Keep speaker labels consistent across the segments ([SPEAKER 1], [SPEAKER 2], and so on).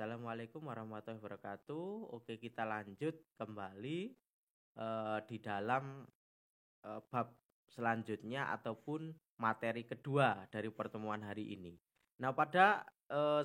[SPEAKER 1] Assalamualaikum warahmatullahi wabarakatuh. Oke, kita lanjut kembali di dalam bab selanjutnya ataupun materi kedua dari pertemuan hari ini. Nah, pada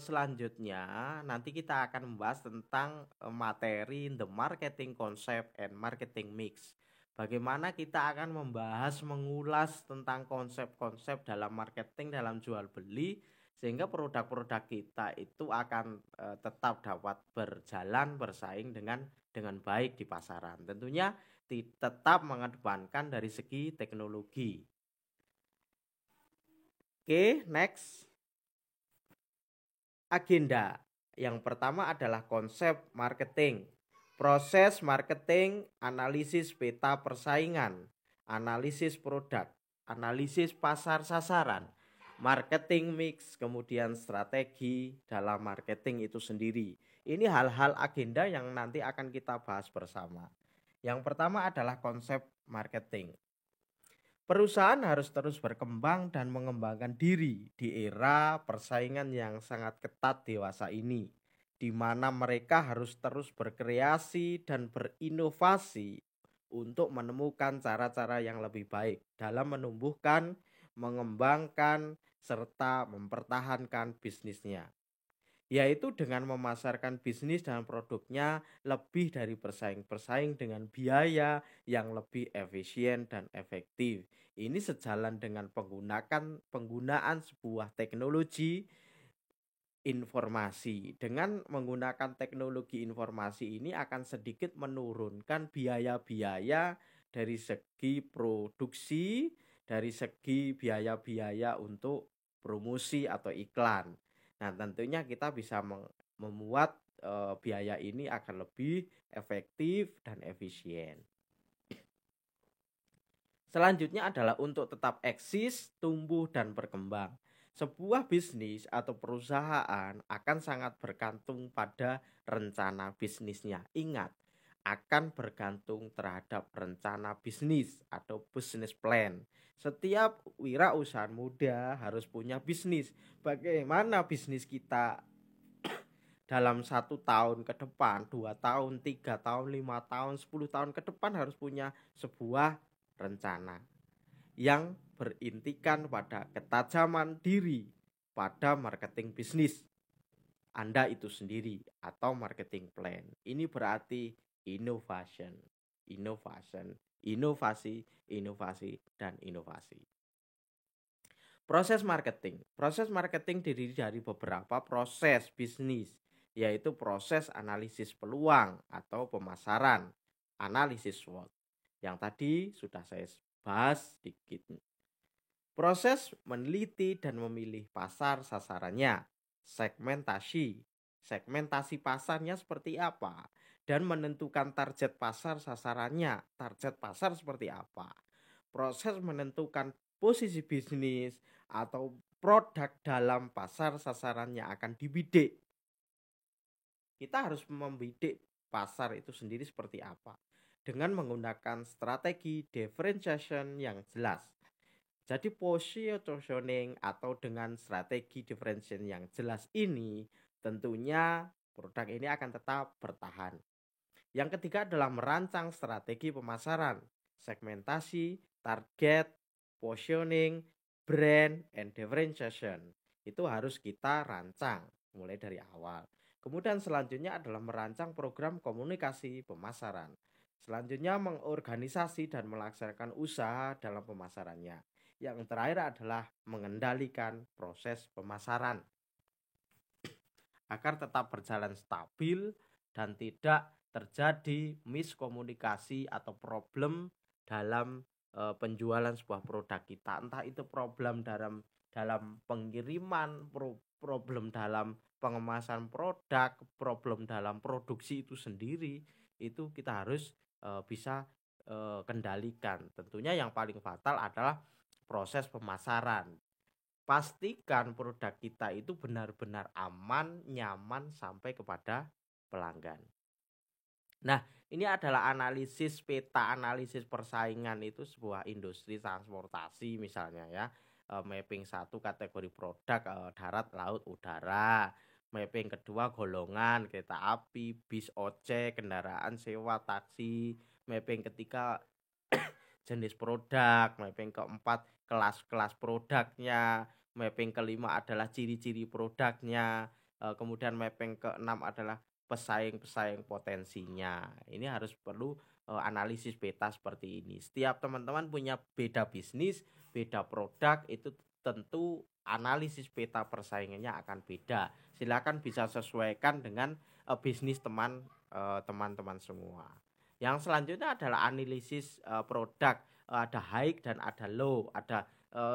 [SPEAKER 1] selanjutnya nanti kita akan membahas tentang materi The Marketing Concept and Marketing Mix. Bagaimana kita akan membahas mengulas tentang konsep-konsep dalam marketing dalam jual beli sehingga produk-produk kita itu akan tetap dapat berjalan bersaing dengan baik di pasaran. Tentunya tetap mengedepankan dari segi teknologi. Oke, next. Agenda. Yang pertama adalah konsep marketing. Proses marketing, analisis peta persaingan, analisis produk, analisis pasar sasaran, marketing mix, kemudian strategi dalam marketing itu sendiri. Ini hal-hal agenda yang nanti akan kita bahas bersama. Yang pertama adalah konsep marketing. Perusahaan harus terus berkembang dan mengembangkan diri di era persaingan yang sangat ketat dewasa ini, di mana mereka harus terus berkreasi dan berinovasi untuk menemukan cara-cara yang lebih baik dalam menumbuhkan, mengembangkan, serta mempertahankan bisnisnya, yaitu dengan memasarkan bisnis dan produknya lebih dari bersaing-bersaing dengan biaya yang lebih efisien dan efektif. Ini sejalan dengan penggunaan sebuah teknologi informasi. Dengan menggunakan teknologi informasi ini akan sedikit menurunkan biaya-biaya dari segi produksi, dari segi biaya-biaya untuk promosi atau iklan. Nah, tentunya kita bisa membuat biaya ini akan lebih efektif dan efisien. Selanjutnya adalah untuk tetap eksis, tumbuh, dan berkembang. Sebuah bisnis atau perusahaan akan sangat bergantung pada rencana bisnisnya. Ingat, akan bergantung terhadap rencana bisnis atau business plan. Setiap wirausaha muda harus punya bisnis. Bagaimana bisnis kita dalam 1 tahun ke depan, 2 tahun, 3 tahun, 5 tahun, 10 tahun ke depan harus punya sebuah rencana yang berintikan pada ketajaman diri pada marketing bisnis Anda itu sendiri atau marketing plan. Ini berarti innovation, inovasi, dan inovasi. Proses marketing terdiri dari beberapa proses bisnis, yaitu proses analisis peluang atau pemasaran, analisis SWOT, yang tadi sudah saya bahas sedikit. Proses meneliti dan memilih pasar sasarannya, segmentasi pasarnya seperti apa, dan menentukan target pasar sasarannya, target pasar seperti apa. Proses menentukan posisi bisnis atau produk dalam pasar sasaran yang akan dibidik. Kita harus membidik pasar itu sendiri seperti apa dengan menggunakan strategi differentiation yang jelas. Jadi positioning atau dengan strategi differentiation yang jelas ini tentunya produk ini akan tetap bertahan. Yang ketiga adalah merancang strategi pemasaran, segmentasi, target, positioning, brand, and differentiation. Itu harus kita rancang mulai dari awal. Kemudian selanjutnya adalah merancang program komunikasi pemasaran. Selanjutnya mengorganisasi dan melaksanakan usaha dalam pemasarannya. Yang terakhir adalah mengendalikan proses pemasaran agar tetap berjalan stabil dan tidak terjadi miskomunikasi atau problem dalam penjualan sebuah produk kita, entah itu problem dalam pengiriman, problem dalam pengemasan produk, problem dalam produksi itu sendiri, itu kita harus bisa kendalikan. Tentunya yang paling fatal adalah proses pemasaran. Pastikan produk kita itu benar-benar aman, nyaman sampai kepada pelanggan. Nah, ini adalah analisis peta analisis persaingan itu sebuah industri transportasi misalnya ya. Mapping 1 kategori produk darat, laut, udara. Mapping kedua golongan kereta api, bis, ojek, kendaraan sewa, taksi. Mapping ketiga jenis produk. Mapping keempat kelas-kelas produknya. Mapping kelima adalah ciri-ciri produknya. Kemudian mapping keenam adalah pesaing-pesaing potensinya. Ini harus perlu analisis peta seperti ini. Setiap teman-teman punya beda bisnis, beda produk, itu tentu analisis peta persaingannya akan beda. Silakan bisa sesuaikan dengan bisnis teman-teman semua. Yang selanjutnya adalah analisis produk. Ada high dan ada low, ada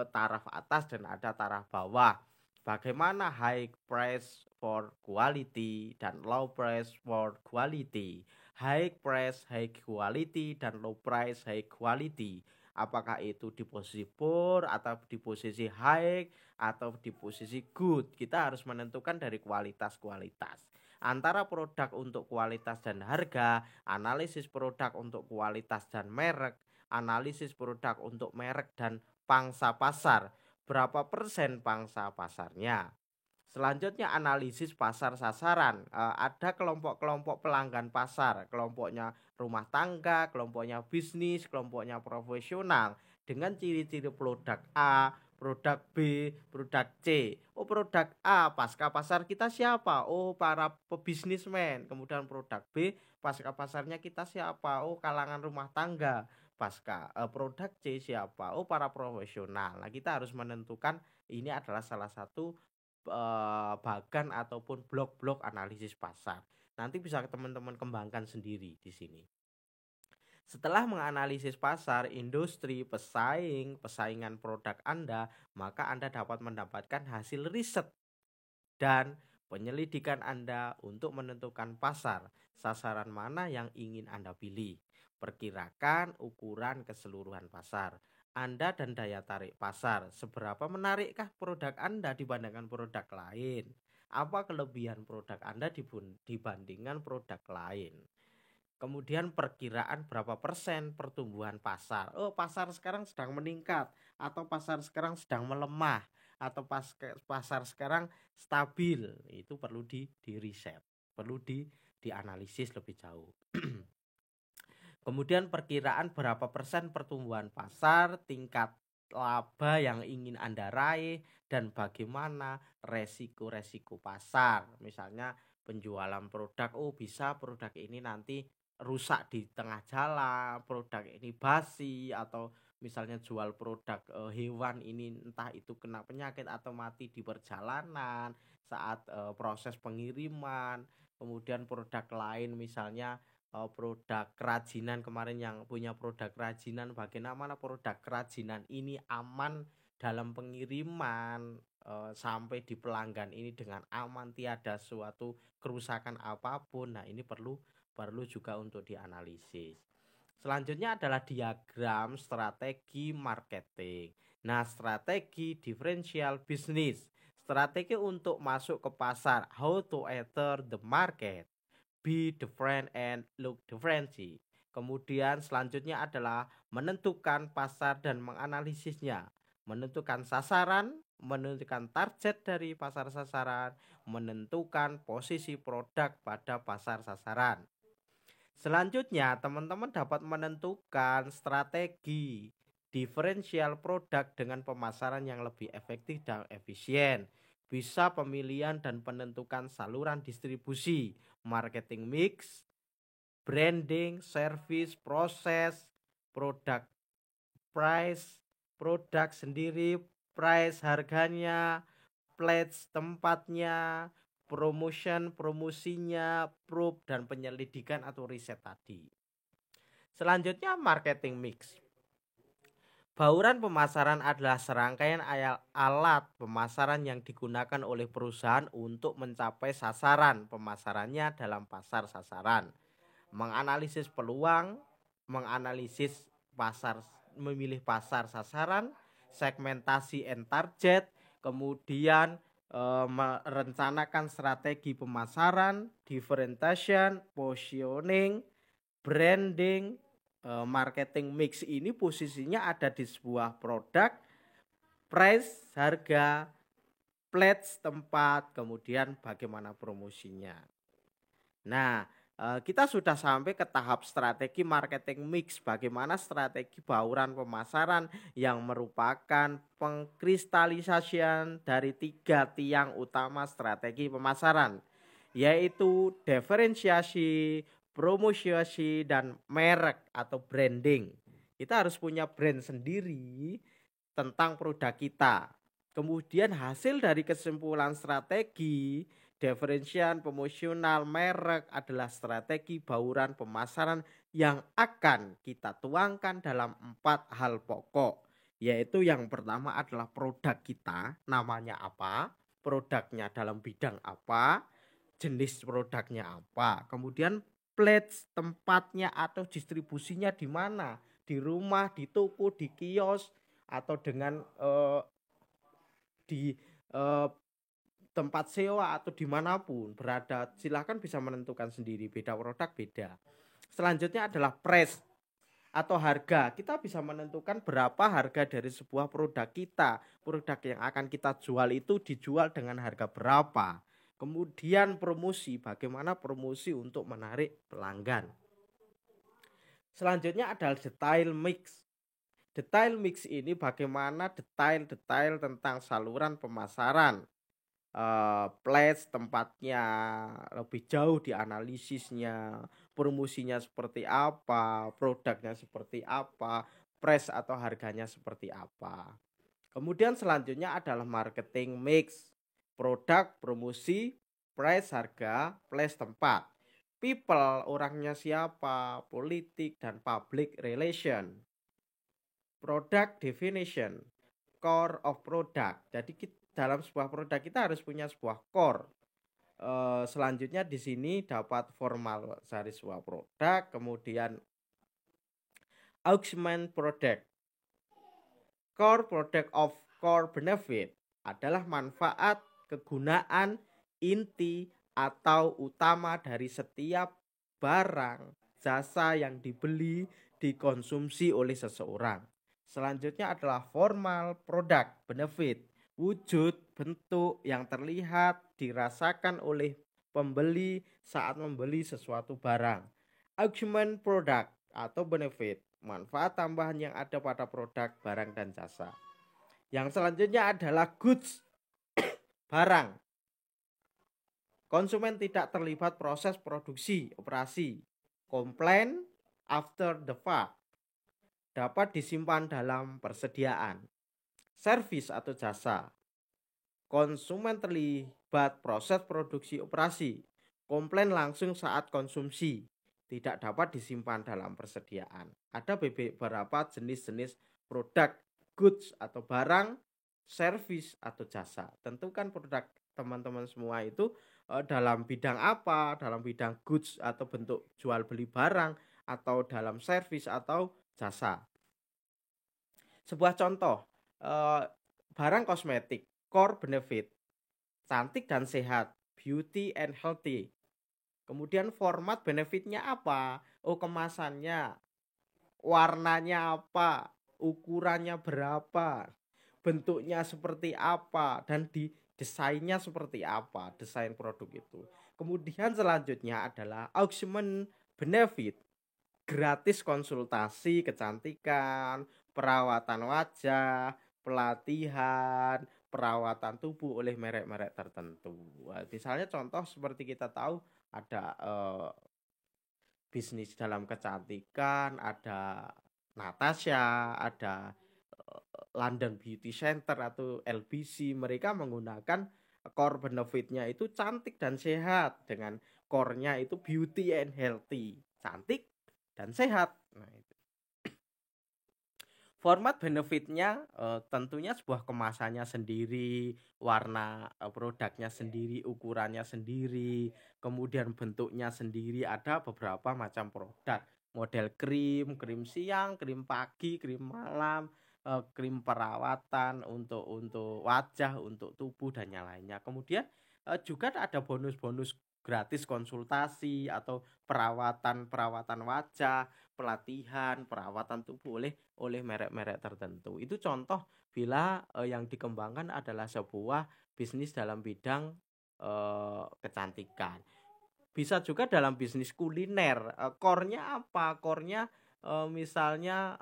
[SPEAKER 1] taraf atas dan ada taraf bawah. Bagaimana high price for quality dan low price for quality? High price high quality dan low price high quality. Apakah itu di posisi poor atau di posisi high atau di posisi good? Kita harus menentukan dari kualitas-kualitas. Antara produk untuk kualitas dan harga, analisis produk untuk kualitas dan merek, analisis produk untuk merek dan pangsa pasar. Berapa persen pangsa pasarnya? Selanjutnya analisis pasar sasaran. Ada kelompok-kelompok pelanggan pasar, kelompoknya rumah tangga, kelompoknya bisnis, kelompoknya profesional dengan ciri-ciri produk A, produk B, produk C. Oh, produk A, pasca pasar kita siapa? Oh, para pebisnismen. Kemudian produk B, pasca pasarnya kita siapa? Oh, kalangan rumah tangga. Produk C siapa? Oh, para profesional. Nah, kita harus menentukan ini adalah salah satu bagan ataupun blok-blok analisis pasar. Nanti bisa teman-teman kembangkan sendiri di sini. Setelah menganalisis pasar, industri, pesaingan produk Anda, maka Anda dapat mendapatkan hasil riset dan penyelidikan Anda untuk menentukan pasar, sasaran mana yang ingin Anda pilih. Perkirakan ukuran keseluruhan pasar Anda dan daya tarik pasar. Seberapa menarikkah produk Anda dibandingkan produk lain? Apa kelebihan produk Anda dibandingkan produk lain? Kemudian perkiraan berapa persen pertumbuhan pasar. Oh, pasar sekarang sedang meningkat atau pasar sekarang sedang melemah atau pasar sekarang stabil. Itu perlu di riset, perlu dianalisis lebih jauh. Kemudian perkiraan berapa persen pertumbuhan pasar, tingkat laba yang ingin Anda raih, dan bagaimana resiko-resiko pasar. Misalnya penjualan produk, oh bisa produk ini nanti rusak di tengah jalan, produk ini basi, atau misalnya jual produk hewan ini entah itu kena penyakit atau mati di perjalanan saat proses pengiriman. Kemudian produk lain misalnya produk kerajinan, kemarin yang punya produk kerajinan, bagaimana produk kerajinan ini aman dalam pengiriman sampai di pelanggan ini dengan aman, tiada suatu kerusakan apapun. Nah, ini perlu juga untuk dianalisis. Selanjutnya adalah diagram strategi marketing. Nah, strategi differential business, strategi untuk masuk ke pasar, how to enter the market, be different and look different. Kemudian selanjutnya adalah menentukan pasar dan menganalisisnya, menentukan sasaran, menentukan target dari pasar sasaran, menentukan posisi produk pada pasar sasaran. Selanjutnya, teman-teman dapat menentukan strategi diferensial produk dengan pemasaran yang lebih efektif dan efisien. Bisa pemilihan dan penentukan saluran distribusi, marketing mix, branding, service, proses, produk price, produk sendiri, price harganya, pledge tempatnya, promosinya, proof dan penyelidikan atau riset tadi. Selanjutnya marketing mix. Bauran pemasaran adalah serangkaian alat pemasaran yang digunakan oleh perusahaan untuk mencapai sasaran pemasarannya dalam pasar sasaran. Menganalisis peluang, menganalisis pasar, memilih pasar sasaran, segmentasi and target, kemudian merencanakan strategi pemasaran, differentiation, positioning, branding, marketing mix. Ini posisinya ada di sebuah produk, price, harga, pledge tempat, kemudian bagaimana promosinya. Nah, kita sudah sampai ke tahap strategi marketing mix, bagaimana strategi bauran pemasaran yang merupakan pengkristalisasian dari 3 tiang utama strategi pemasaran, yaitu diferensiasi, promosiasi, dan merek atau branding. Kita harus punya brand sendiri tentang produk kita. Kemudian hasil dari kesimpulan strategi, diferensian, promosional, merek adalah strategi bauran pemasaran yang akan kita tuangkan dalam 4 hal pokok. Yaitu yang pertama adalah produk kita, namanya apa, produknya dalam bidang apa, jenis produknya apa, kemudian pledge tempatnya atau distribusinya di mana, di rumah, di toko, di kios, atau dengan di tempat sewa atau dimanapun berada, silahkan bisa menentukan sendiri, beda produk beda. Selanjutnya adalah price atau harga. Kita bisa menentukan berapa harga dari sebuah produk kita. Produk yang akan kita jual itu dijual dengan harga berapa. Kemudian promosi, bagaimana promosi untuk menarik pelanggan. Selanjutnya adalah detail mix. Detail mix ini bagaimana detail-detail tentang saluran pemasaran, place tempatnya lebih jauh dianalisisnya, promosinya seperti apa, produknya seperti apa, price atau harganya seperti apa. Kemudian selanjutnya adalah marketing mix, produk, promosi, price, harga, place tempat. People, orangnya siapa, politik, dan public relation. Product definition, core of product. Jadi dalam sebuah produk kita harus punya sebuah core. Selanjutnya di sini dapat formal dari sebuah produk, kemudian augment product. Core product of core benefit adalah manfaat, kegunaan, inti atau utama dari setiap barang, jasa yang dibeli, dikonsumsi oleh seseorang. Selanjutnya adalah formal product benefit, wujud, bentuk yang terlihat, dirasakan oleh pembeli saat membeli sesuatu barang. Augment product atau benefit, manfaat tambahan yang ada pada produk, barang, dan jasa. Yang selanjutnya adalah goods, barang. Konsumen tidak terlibat proses produksi, operasi. Komplain after the fact, dapat disimpan dalam persediaan. Servis atau jasa. Konsumen terlibat proses produksi operasi. Komplain langsung saat konsumsi, tidak dapat disimpan dalam persediaan. Ada beberapa jenis-jenis produk, goods atau barang, servis atau jasa. Tentukan produk teman-teman semua itu dalam bidang apa, dalam bidang goods atau bentuk jual beli barang, atau dalam servis atau jasa. Sebuah contoh, barang kosmetik, core benefit, cantik dan sehat, beauty and healthy. Kemudian format benefitnya apa? Oh, kemasannya, warnanya apa, ukurannya berapa, bentuknya seperti apa, dan desainnya seperti apa, desain produk itu. Kemudian selanjutnya adalah augment benefit, gratis konsultasi kecantikan, perawatan wajah, pelatihan, perawatan tubuh oleh merek-merek tertentu. Misalnya contoh seperti kita tahu ada bisnis dalam kecantikan, ada Natasha, ada London Beauty Center atau LBC. Mereka menggunakan core benefitnya itu cantik dan sehat, dengan core-nya itu beauty and healthy, cantik dan sehat. Nah, itu. Format benefitnya tentunya sebuah kemasannya sendiri, warna produknya sendiri, ukurannya sendiri, kemudian bentuknya sendiri. Ada beberapa macam produk, model krim, krim siang, krim pagi, krim malam, krim perawatan untuk wajah, untuk tubuh dan yang lainnya. Kemudian juga ada bonus-bonus gratis konsultasi atau perawatan wajah, pelatihan, perawatan tubuh oleh merek-merek tertentu. Itu contoh bila yang dikembangkan adalah sebuah bisnis dalam bidang kecantikan. Bisa juga dalam bisnis kuliner. Core-nya apa? Core-nya misalnya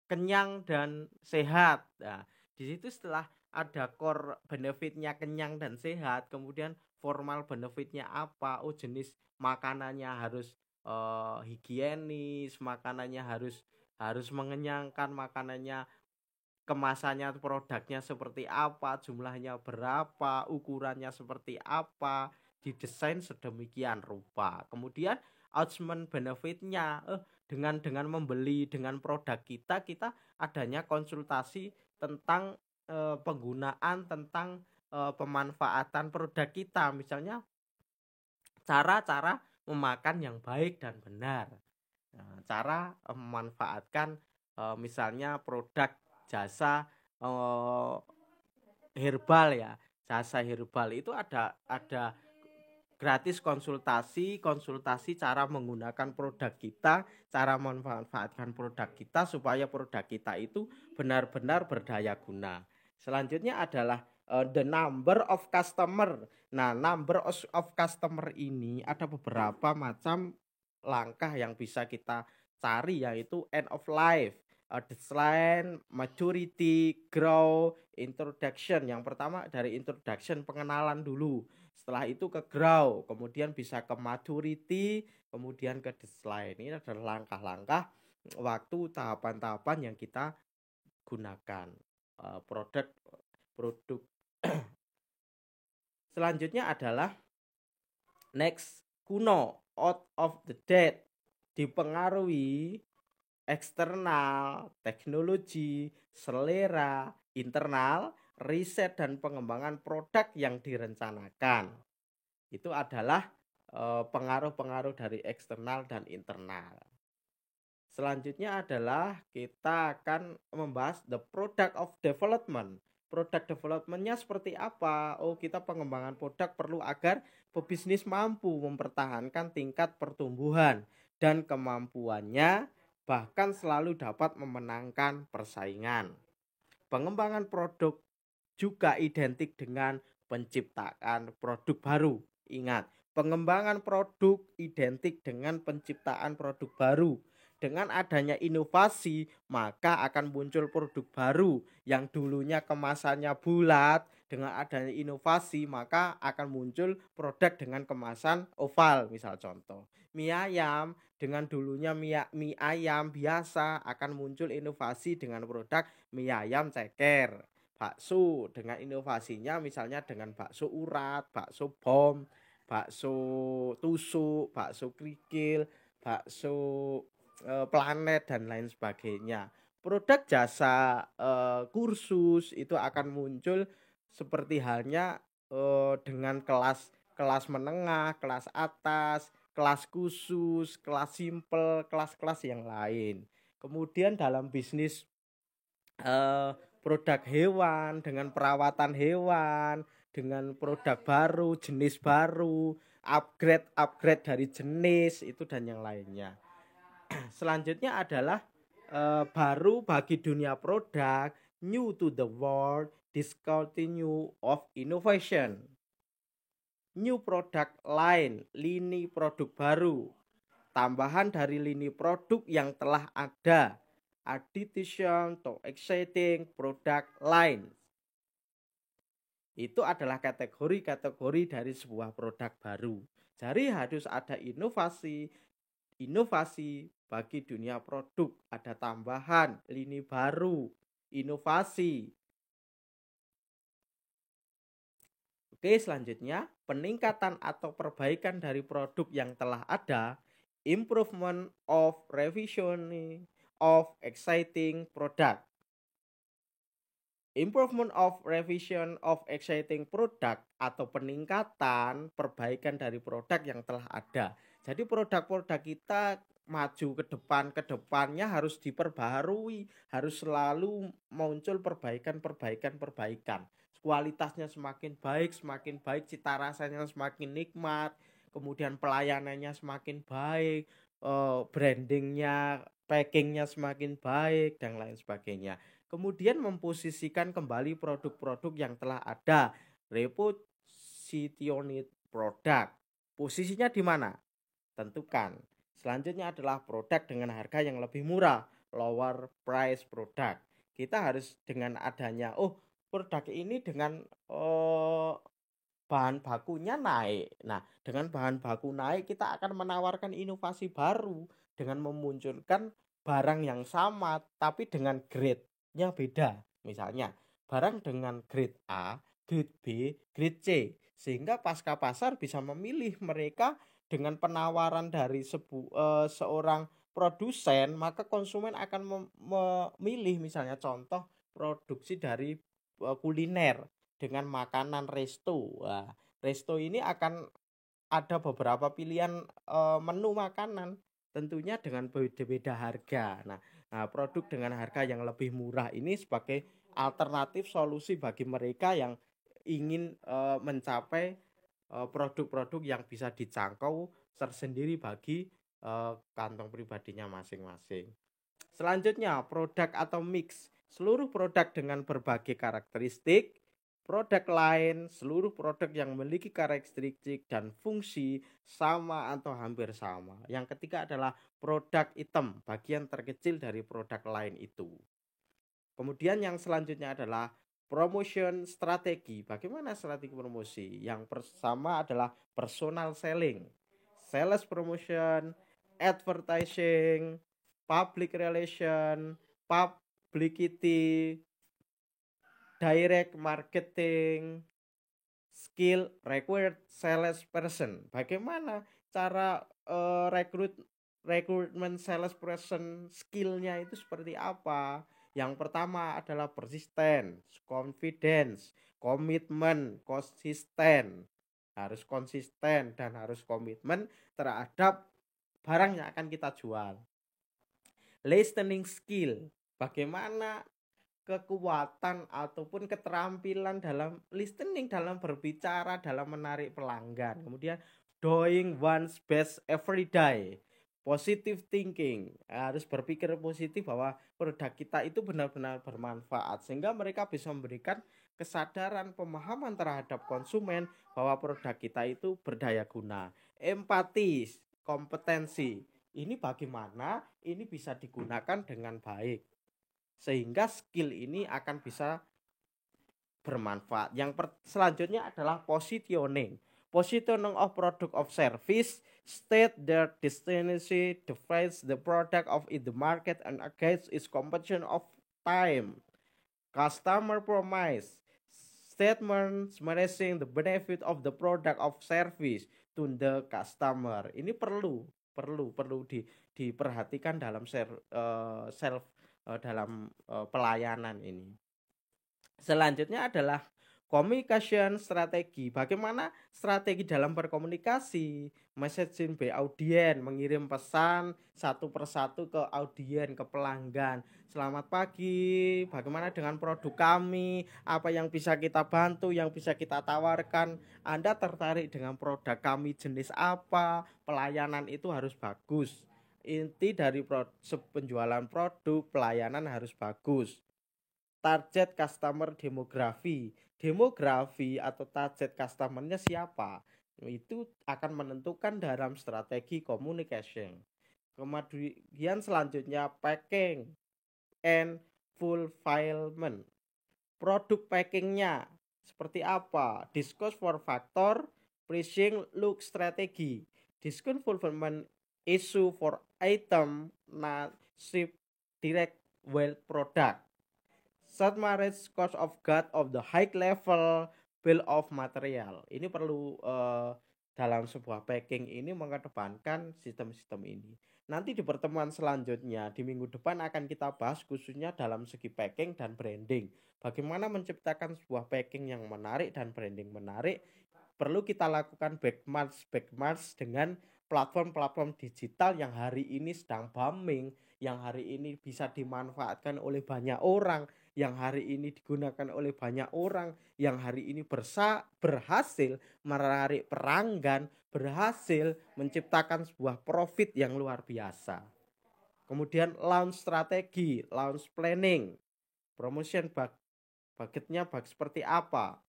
[SPEAKER 1] kenyang dan sehat. Nah, di situ setelah ada core benefitnya kenyang dan sehat, kemudian formal benefitnya apa? Oh, jenis makanannya harus higienis, makanannya harus mengenyangkan, makanannya kemasannya produknya seperti apa, jumlahnya berapa, ukurannya seperti apa, didesain sedemikian rupa. Kemudian outcome benefitnya, dengan membeli dengan produk kita adanya konsultasi tentang penggunaan, tentang pemanfaatan produk kita, misalnya cara-cara memakan yang baik dan benar. Nah, cara memanfaatkan misalnya produk jasa herbal ya. Jasa herbal itu ada gratis konsultasi cara menggunakan produk kita, cara memanfaatkan produk kita supaya produk kita itu benar-benar berdaya guna. Selanjutnya adalah the number of customer. Nah, number of customer ini ada beberapa macam langkah yang bisa kita cari, yaitu end of life, deadline, maturity, grow, introduction. Yang pertama dari introduction, pengenalan dulu. Setelah itu ke grow, kemudian bisa ke maturity, kemudian ke deadline. Ini adalah langkah-langkah waktu, tahapan-tahapan yang kita gunakan produk. Selanjutnya adalah next, kuno, out of the date, dipengaruhi eksternal, teknologi, selera, internal, riset dan pengembangan produk yang direncanakan. Itu adalah pengaruh-pengaruh dari eksternal dan internal. Selanjutnya adalah kita akan membahas the product of development. Product developmentnya seperti apa? Oh, kita pengembangan produk perlu agar pebisnis mampu mempertahankan tingkat pertumbuhan dan kemampuannya, bahkan selalu dapat memenangkan persaingan. Pengembangan produk juga identik dengan penciptaan produk baru. Ingat, pengembangan produk identik dengan penciptaan produk baru. Dengan adanya inovasi, maka akan muncul produk baru yang dulunya kemasannya bulat. Dengan adanya inovasi, maka akan muncul produk dengan kemasan oval. Misal contoh, mie ayam, dengan dulunya mie ayam biasa, akan muncul inovasi dengan produk mie ayam ceker. Bakso dengan inovasinya misalnya dengan bakso urat, bakso bom, bakso tusuk, bakso krikil, bakso planet dan lain sebagainya. Produk jasa kursus itu akan muncul seperti halnya dengan kelas menengah, kelas atas, kelas khusus, kelas simple, kelas-kelas yang lain. Kemudian dalam bisnis produk hewan, dengan perawatan hewan, dengan produk baru, jenis baru, upgrade dari jenis itu dan yang lainnya. Selanjutnya adalah baru bagi dunia produk, new to the world, discontinue of innovation. New product line, lini produk baru, tambahan dari lini produk yang telah ada, addition to exciting product line. Itu adalah kategori-kategori dari sebuah produk baru. Jadi harus ada inovasi bagi dunia produk, ada tambahan, lini baru, inovasi. Oke, selanjutnya peningkatan atau perbaikan dari produk yang telah ada, improvement of revision of exciting product. Improvement of revision of exciting product atau peningkatan perbaikan dari produk yang telah ada. Jadi produk-produk kita maju ke depannya harus diperbaharui, harus selalu muncul perbaikan. Kualitasnya semakin baik, cita rasanya semakin nikmat, kemudian pelayanannya semakin baik, brandingnya, packingnya semakin baik dan lain sebagainya. Kemudian memposisikan kembali produk-produk yang telah ada, repositioned product. Posisinya di mana? Tentukan. Selanjutnya adalah produk dengan harga yang lebih murah, lower price product. Kita harus dengan adanya, produk ini dengan bahan bakunya naik. Nah, dengan bahan baku naik kita akan menawarkan inovasi baru dengan memunculkan barang yang sama tapi dengan grade-nya beda. Misalnya, barang dengan grade A, grade B, grade C. Sehingga pasca pasar bisa memilih mereka dengan penawaran dari seorang produsen, maka konsumen akan memilih misalnya contoh produksi dari kuliner dengan makanan resto. Wah, resto ini akan ada beberapa pilihan menu makanan, tentunya dengan beda-beda harga. Nah, produk dengan harga yang lebih murah ini sebagai alternatif solusi bagi mereka yang ingin mencapai produk-produk yang bisa dijangkau tersendiri bagi kantong pribadinya masing-masing. Selanjutnya, produk atau mix. Seluruh produk dengan berbagai karakteristik, produk lain, seluruh produk yang memiliki karakteristik dan fungsi sama atau hampir sama. Yang ketiga adalah produk item, bagian terkecil dari produk lain itu. Kemudian yang selanjutnya adalah promotion strategi. Bagaimana strategi promosi? Yang pertama adalah personal selling, sales promotion, advertising, public relation, publicity, direct marketing, skill required salesperson. Bagaimana cara rekrutmen salesperson, skillnya itu seperti apa? Yang pertama adalah persisten, confidence, komitmen, konsisten. Harus konsisten dan harus komitmen terhadap barang yang akan kita jual. Listening skill, bagaimana kekuatan ataupun keterampilan dalam listening, dalam berbicara, dalam menarik pelanggan. Kemudian doing one's best every day, positive thinking, harus berpikir positif bahwa produk kita itu benar-benar bermanfaat sehingga mereka bisa memberikan kesadaran pemahaman terhadap konsumen bahwa produk kita itu berdaya guna. Empati, kompetensi, ini bagaimana ini bisa digunakan dengan baik sehingga skill ini akan bisa bermanfaat. Yang selanjutnya adalah positioning. Positioning of product of service, state their destination, defines the product of in the market and against its competition of time. Customer promise, statements mentioning the benefit of the product of service to the customer. Ini perlu diperhatikan dalam dalam pelayanan ini. Selanjutnya adalah communication strategi. Bagaimana strategi dalam berkomunikasi, messaging by audien, mengirim pesan satu persatu ke audien, ke pelanggan. Selamat pagi, bagaimana dengan produk kami, apa yang bisa kita bantu, yang bisa kita tawarkan. Anda tertarik dengan produk kami jenis apa, pelayanan itu harus bagus. Inti dari penjualan produk, pelayanan harus bagus. Target customer demografi atau target customernya siapa, itu akan menentukan dalam strategi communication. Kemudian selanjutnya packing and fulfillment. Produk packingnya seperti apa, discuss for factor, pricing, look strategi, discount fulfillment issue for item not ship direct well product, submarine cost of goods of the high level bill of material. Ini perlu dalam sebuah packing ini mengedepankan sistem-sistem ini. Nanti di pertemuan selanjutnya di minggu depan akan kita bahas khususnya dalam segi packing dan branding. Bagaimana menciptakan sebuah packing yang menarik dan branding menarik. Perlu kita lakukan benchmark dengan platform-platform digital yang hari ini sedang booming, yang hari ini bisa dimanfaatkan oleh banyak orang, yang hari ini digunakan oleh banyak orang, yang hari ini berhasil menarik pelanggan, berhasil menciptakan sebuah profit yang luar biasa. Kemudian launch strategi, launch planning. Promotion budgetnya seperti apa?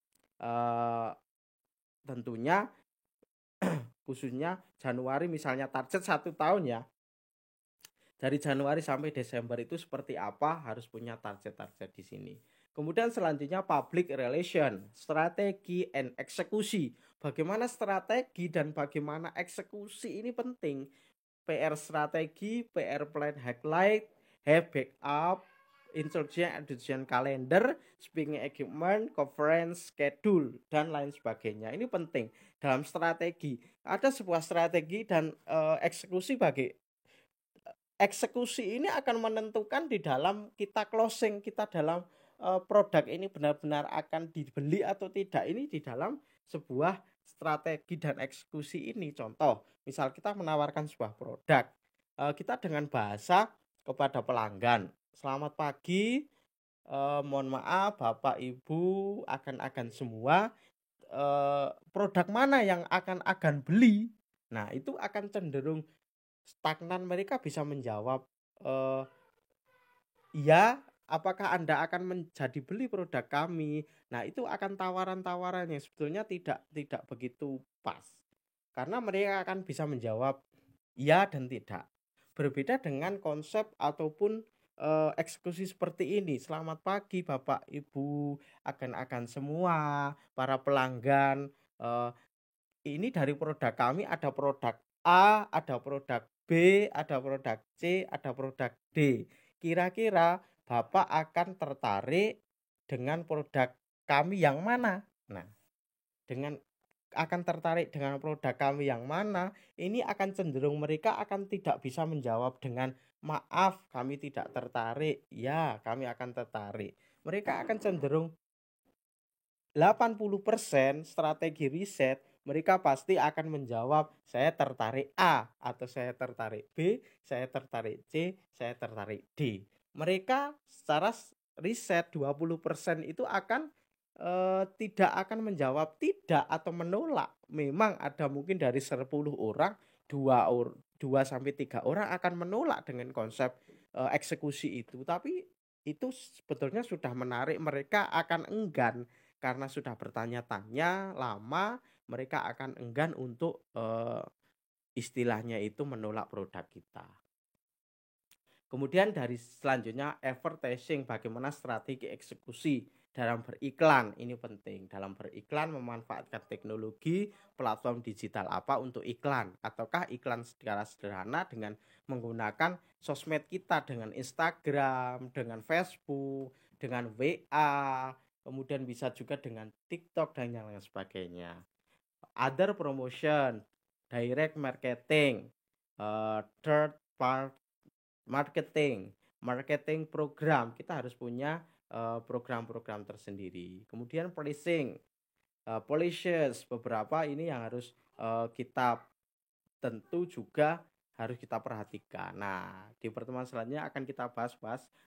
[SPEAKER 1] Tentunya khususnya Januari, misalnya target 1 tahun ya. Dari Januari sampai Desember itu seperti apa, harus punya target-target di sini. Kemudian selanjutnya public relation, strategi and eksekusi. Bagaimana strategi dan bagaimana eksekusi ini penting. PR strategi, PR plan highlight, have backup, instruction addition calendar, speaking equipment, conference schedule, dan lain sebagainya. Ini penting dalam strategi. Ada sebuah strategi dan eksekusi ini akan menentukan di dalam kita closing, kita dalam produk ini benar-benar akan dibeli atau tidak. Ini di dalam sebuah strategi dan eksekusi ini. Contoh, misal kita menawarkan sebuah produk, kita dengan bahasa kepada pelanggan, selamat pagi, mohon maaf Bapak Ibu akan semua, produk mana yang akan beli. Nah, itu akan cenderung stagnan. Mereka bisa menjawab iya, apakah Anda akan menjadi beli produk kami. Nah, itu akan tawaran-tawaran yang sebetulnya tidak begitu pas, karena mereka akan bisa menjawab iya dan tidak. Berbeda dengan konsep ataupun eksekusi seperti ini, selamat pagi Bapak Ibu akan semua para pelanggan, ini dari produk kami ada produk A, ada produk B, ada produk C, ada produk D. Kira-kira Bapak akan tertarik dengan produk kami yang mana? Nah, dengan akan tertarik dengan produk kami yang mana, ini akan cenderung mereka akan tidak bisa menjawab dengan maaf kami tidak tertarik, ya kami akan tertarik. Mereka akan cenderung 80% strategi riset, mereka pasti akan menjawab saya tertarik A, atau saya tertarik B, saya tertarik C, saya tertarik D. Mereka secara riset 20% itu akan tidak akan menjawab tidak atau menolak. Memang ada mungkin dari 10 orang 2 sampai 3 orang akan menolak dengan konsep eksekusi itu, tapi itu sebetulnya sudah menarik mereka akan enggan. Karena sudah bertanya-tanya lama, mereka akan enggan untuk istilahnya itu menolak produk kita. Kemudian dari selanjutnya advertising, bagaimana strategi eksekusi dalam beriklan. Ini penting. Dalam beriklan memanfaatkan teknologi platform digital apa untuk iklan, ataukah iklan secara sederhana dengan menggunakan sosmed kita, dengan Instagram, dengan Facebook, dengan WA, kemudian bisa juga dengan TikTok dan yang lain sebagainya. Other promotion, direct marketing, third part marketing program. Kita harus punya program-program tersendiri. Kemudian pricing, policies, beberapa ini yang harus kita tentu juga harus kita perhatikan. Nah, di pertemuan selanjutnya akan kita bahas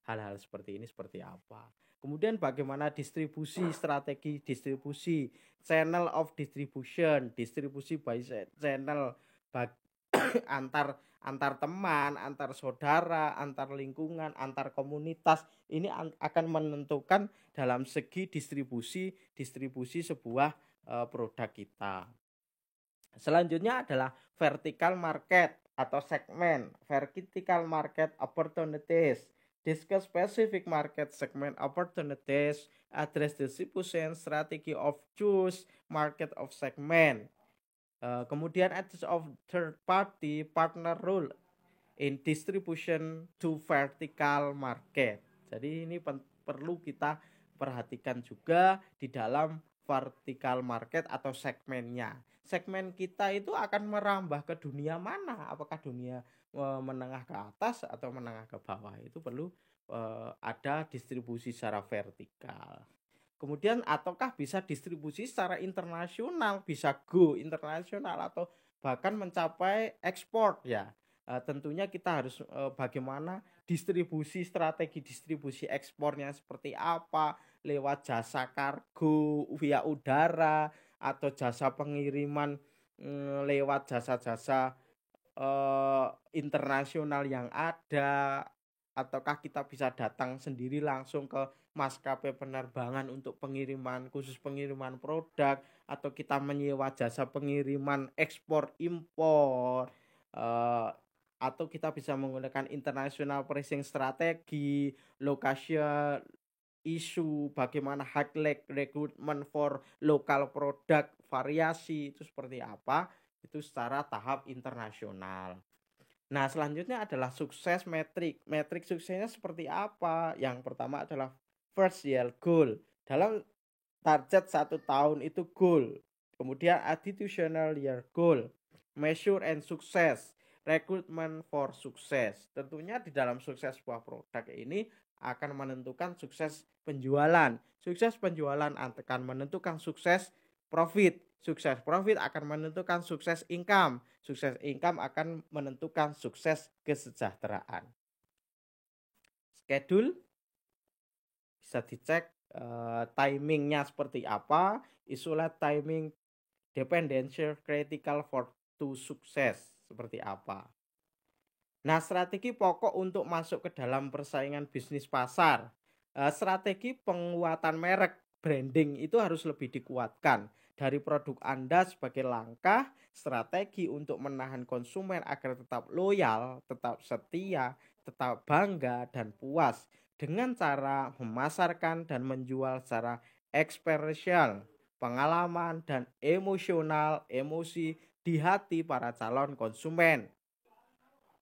[SPEAKER 1] hal-hal seperti ini seperti apa. Kemudian bagaimana distribusi, strategi distribusi, channel of distribution, distribusi by channel, antar teman, antar saudara, antar lingkungan, antar komunitas. Ini akan menentukan dalam segi distribusi sebuah produk kita. Selanjutnya adalah vertical market atau segmen. Vertical market opportunities, discuss specific market segment opportunities, address distribution strategy of choose market of segment. Kemudian address of third party partner role in distribution to vertical market. Jadi ini perlu kita perhatikan juga di dalam vertical market atau segmennya. Segmen kita itu akan merambah ke dunia mana? Apakah dunia menengah ke atas atau menengah ke bawah? Itu perlu ada distribusi secara vertikal. Kemudian ataukah bisa distribusi secara internasional, bisa go internasional atau bahkan mencapai ekspor ya. Tentunya kita harus bagaimana strategi distribusi ekspornya seperti apa, lewat jasa kargo via udara atau jasa pengiriman lewat jasa-jasa internasional yang ada, ataukah kita bisa datang sendiri langsung ke maskapai penerbangan untuk pengiriman, khusus pengiriman produk, atau kita menyewa jasa pengiriman ekspor impor, atau kita bisa menggunakan international pricing strategi, location isu, bagaimana high recruitment for local product, variasi itu seperti apa, itu secara tahap internasional. Nah, selanjutnya adalah sukses metrik. Metrik suksesnya seperti apa? Yang pertama adalah first year goal. Dalam target 1 tahun itu goal. Kemudian attitudinal year goal, measure and success, recruitment for success. Tentunya di dalam sukses sebuah produk ini akan menentukan sukses penjualan. Sukses penjualan akan menentukan sukses profit. Sukses profit akan menentukan sukses income. Sukses income akan menentukan sukses kesejahteraan. Schedule bisa dicek timingnya seperti apa. Isolate timing dependency critical for to success seperti apa. Nah, strategi pokok untuk masuk ke dalam persaingan bisnis pasar. Strategi penguatan merek, branding itu harus lebih dikuatkan. Dari produk Anda sebagai langkah strategi untuk menahan konsumen agar tetap loyal, tetap setia, tetap bangga dan puas dengan cara memasarkan dan menjual secara eksperiensial, pengalaman dan emosional, emosi di hati para calon konsumen.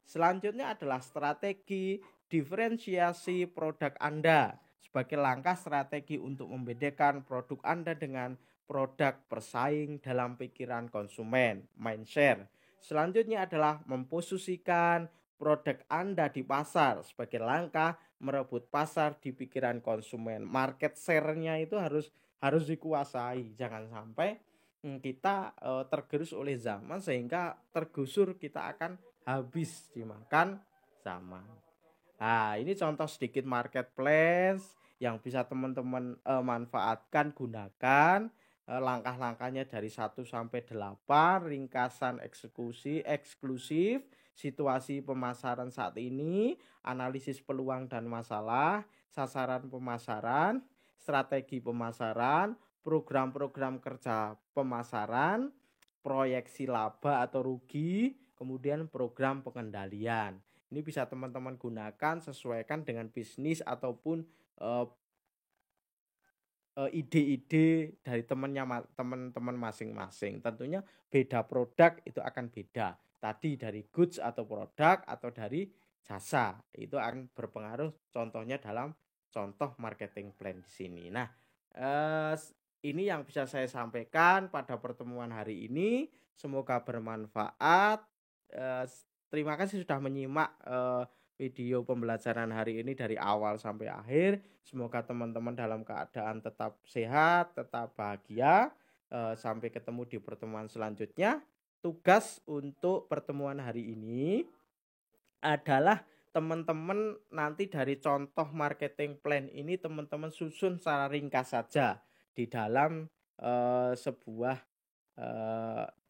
[SPEAKER 1] Selanjutnya adalah strategi diferensiasi produk Anda sebagai langkah strategi untuk membedakan produk Anda dengan produk persaing dalam pikiran konsumen, mindshare. Selanjutnya adalah memposisikan produk Anda di pasar sebagai langkah merebut pasar di pikiran konsumen. Market share-nya itu harus dikuasai. Jangan sampai kita tergerus oleh zaman sehingga tergusur, kita akan habis dimakan zaman. Nah, ini contoh sedikit marketplace yang bisa teman-teman manfaatkan, gunakan langkah-langkahnya dari 1 sampai 8, ringkasan eksekusi eksklusif, situasi pemasaran saat ini, analisis peluang dan masalah, sasaran pemasaran, strategi pemasaran, program-program kerja pemasaran, proyeksi laba atau rugi, kemudian program pengendalian. Ini bisa teman-teman gunakan, sesuaikan dengan bisnis ataupun ide-ide dari teman-teman masing-masing. Tentunya beda produk itu akan beda. Tadi dari goods atau produk atau dari jasa itu akan berpengaruh. Contohnya dalam contoh marketing plan di sini. Nah, ini yang bisa saya sampaikan pada pertemuan hari ini. Semoga bermanfaat. Terima kasih sudah menyimak video pembelajaran hari ini dari awal sampai akhir. Semoga teman-teman dalam keadaan tetap sehat, tetap bahagia. Sampai ketemu di pertemuan selanjutnya. Tugas untuk pertemuan hari ini adalah teman-teman nanti dari contoh marketing plan ini teman-teman susun secara ringkas saja di dalam sebuah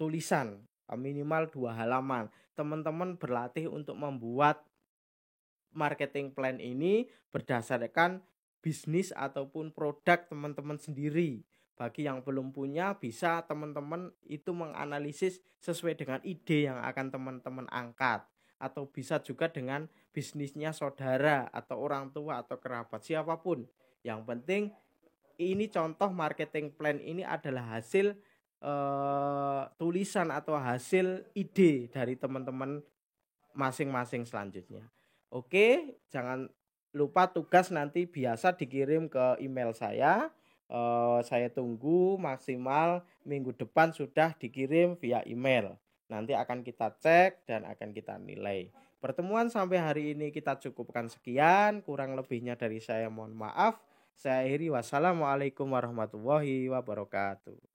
[SPEAKER 1] tulisan minimal 2 halaman. Teman-teman berlatih untuk membuat marketing plan ini berdasarkan bisnis ataupun produk teman-teman sendiri. Bagi yang belum punya, bisa teman-teman itu menganalisis sesuai dengan ide yang akan teman-teman angkat. Atau bisa juga dengan bisnisnya saudara atau orang tua atau kerabat, siapapun. Yang penting ini contoh marketing plan ini adalah hasil tulisan atau hasil ide dari teman-teman masing-masing selanjutnya. Oke, jangan lupa tugas nanti biasa dikirim ke email saya. Saya tunggu maksimal minggu depan sudah dikirim via email. Nanti akan kita cek dan akan kita nilai. Pertemuan sampai hari ini kita cukupkan sekian. Kurang lebihnya dari saya mohon maaf. Saya akhiri, wassalamualaikum warahmatullahi wabarakatuh.